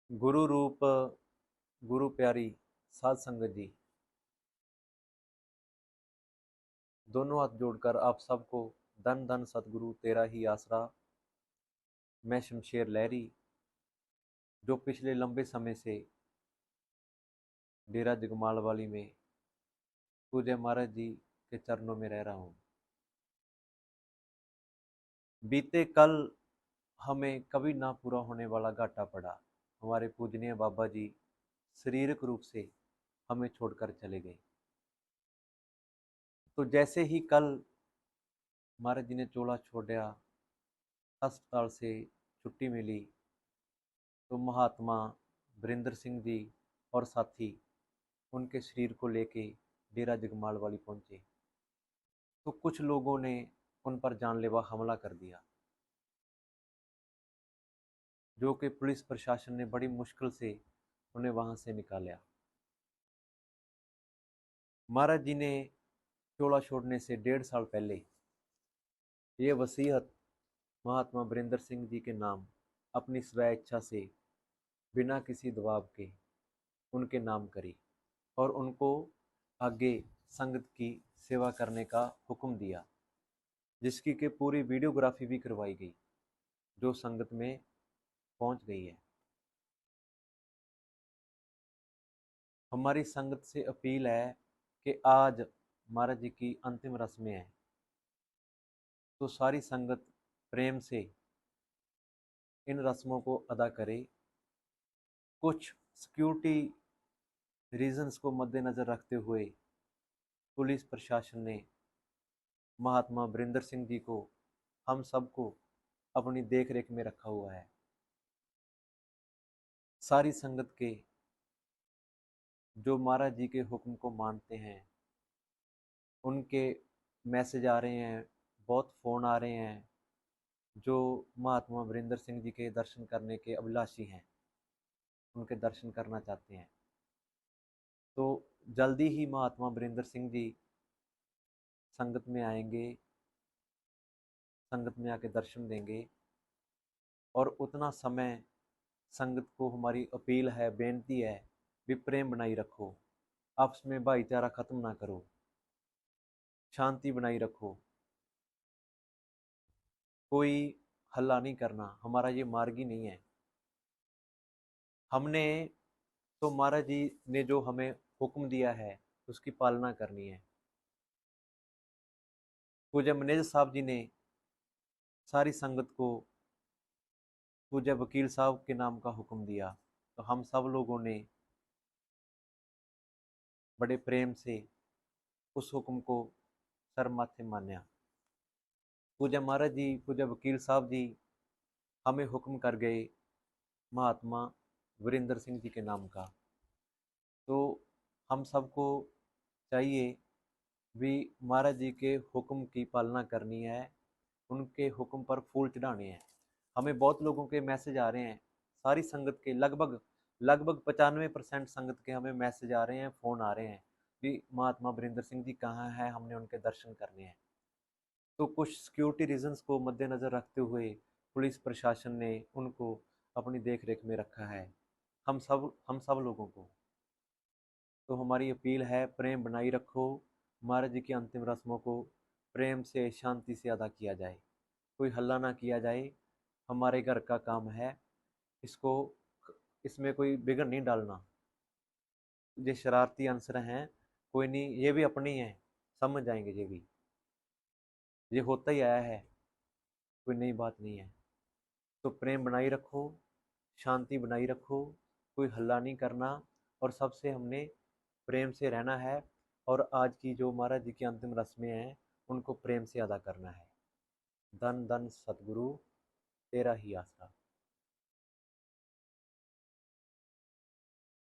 गुरु रूप गुरु प्यारी साध संगत जी, दोनों हाथ जोड़कर आप सबको धन धन सतगुरु तेरा ही आसरा। मैं शमशेर लहरी, जो पिछले लंबे समय से डेरा जगमाल वाली में पूज्य महाराज जी के चरणों में रह रहा हूँ। बीते कल हमें कभी ना पूरा होने वाला घाटा पड़ा। हमारे पूजनीय बाबा जी शारीरिक रूप से हमें छोड़कर चले गए। तो जैसे ही कल महाराज जी ने चोला छोड़ा, अस्पताल से छुट्टी मिली, तो महात्मा वीरेंद्र सिंह जी और साथी उनके शरीर को लेके डेरा जगमाल वाली पहुंचे। तो कुछ लोगों ने उन पर जानलेवा हमला कर दिया, जो कि पुलिस प्रशासन ने बड़ी मुश्किल से उन्हें वहां से निकाला। महाराज जी ने चोला छोड़ने से 1.5 साल पहले ये वसीयत महात्मा वीरेंद्र सिंह जी के नाम अपनी स्व इच्छा से, बिना किसी दबाव के उनके नाम करी और उनको आगे संगत की सेवा करने का हुक्म दिया, जिसकी के पूरी वीडियोग्राफी भी करवाई गई, जो संगत में पहुंच गई है। हमारी संगत से अपील है कि आज महाराज जी की अंतिम रस्में हैं, तो सारी संगत प्रेम से इन रस्मों को अदा करे। कुछ सिक्योरिटी रीजंस को मद्देनजर रखते हुए पुलिस प्रशासन ने महात्मा वीरेंद्र सिंह जी को, हम सबको अपनी देख रेख में रखा हुआ है। सारी संगत के जो महाराज जी के हुक्म को मानते हैं, उनके मैसेज आ रहे हैं, बहुत फ़ोन आ रहे हैं, जो महात्मा वीरेंद्र सिंह जी के दर्शन करने के अभिलाषी हैं, उनके दर्शन करना चाहते हैं। तो जल्दी ही महात्मा वीरेंद्र सिंह जी संगत में आएंगे, संगत में आके दर्शन देंगे। और उतना समय संगत को हमारी अपील है, बेनती है, भी प्रेम बनाई रखो, आपस में भाईचारा खत्म ना करो, शांति बनाई रखो, कोई हल्ला नहीं करना, हमारा ये मार्ग ही नहीं है। हमने तो महाराज जी ने जो हमें हुक्म दिया है उसकी पालना करनी है। पूज्य मैनेजर साहब जी ने सारी संगत को पूज्य वकील साहब के नाम का हुक्म दिया, तो हम सब लोगों ने बड़े प्रेम से उस हुक्म को सर माथे मान्या। पूज्य महाराज जी, पूज्य वकील साहब जी हमें हुक्म कर गए महात्मा वीरेंद्र सिंह जी के नाम का। तो हम सबको चाहिए भी महाराज जी के हुक्म की पालना करनी है, उनके हुक्म पर फूल चढ़ाने हैं। हमें बहुत लोगों के मैसेज आ रहे हैं, सारी संगत के लगभग लगभग 95% संगत के हमें मैसेज आ रहे हैं, फ़ोन आ रहे हैं कि महात्मा वीरेंद्र सिंह जी कहाँ हैं, हमने उनके दर्शन करने हैं। तो कुछ सिक्योरिटी रीजंस को मद्देनज़र रखते हुए पुलिस प्रशासन ने उनको अपनी देख रेख में रखा है, हम सब लोगों को। तो हमारी अपील है, प्रेम बनाई रखो, महाराज जी की अंतिम रस्मों को प्रेम से, शांति से अदा किया जाए, कोई हल्ला ना किया जाए। हमारे घर का काम है, इसको इसमें कोई बिगड़ नहीं डालना। ये शरारती अंसर हैं, कोई नहीं, ये भी अपनी हैं, समझ जाएंगे ये भी, ये होता ही आया है, कोई नई बात नहीं है। तो प्रेम बनाई रखो, शांति बनाई रखो, कोई हल्ला नहीं करना, और सबसे हमने प्रेम से रहना है। और आज की जो महाराज जी की अंतिम रस्में हैं उनको प्रेम से अदा करना है। धन धन सतगुरु तेरा ही आसरा।